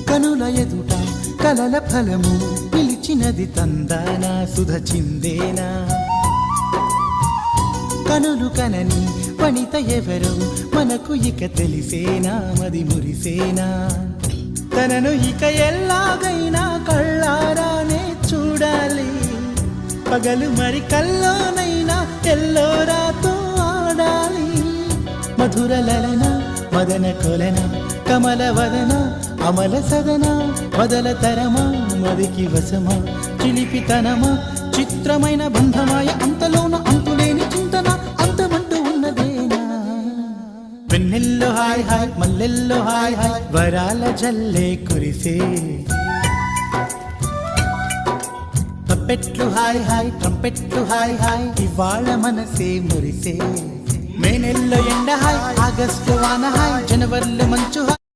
కనుల ఎదుట కలల ఫలము పిలిచినది తందానా సుధ చిందేనా కనులు కనని వనిత ఎవరు మనకు ఇక తెలిసేనా మది మురిసేనా తనను ఇక ఎల్లాగైనా కళ్ళారానే చూడాలి పగలు మరి కల్లోనైనా ఎల్లోరాతో ఆడాలి మధుర లలన మదన కొలన కమల వదన అమల సదన వదల తరమా మదికి వశమా చిలిపితనమా చిత్రమైన బంధమాయ అంతలోన అంతులేని చింతన అంతమంటూ ఉన్నదేనా వెన్నెల్లో హాయ్ హాయ్ మల్లెల్లో హాయ్ హాయ్ వరాల జల్లే కురిసే తప్పెట్లు హాయ్ హాయ్ ట్రంపెట్లు హాయ్ హాయ్ ఇవాళ మనసే మురిసే మే నెల్లో ఎండ హాయ్ ఆగస్టు వాన హాయ్ జనవరిలో మంచు హాయ్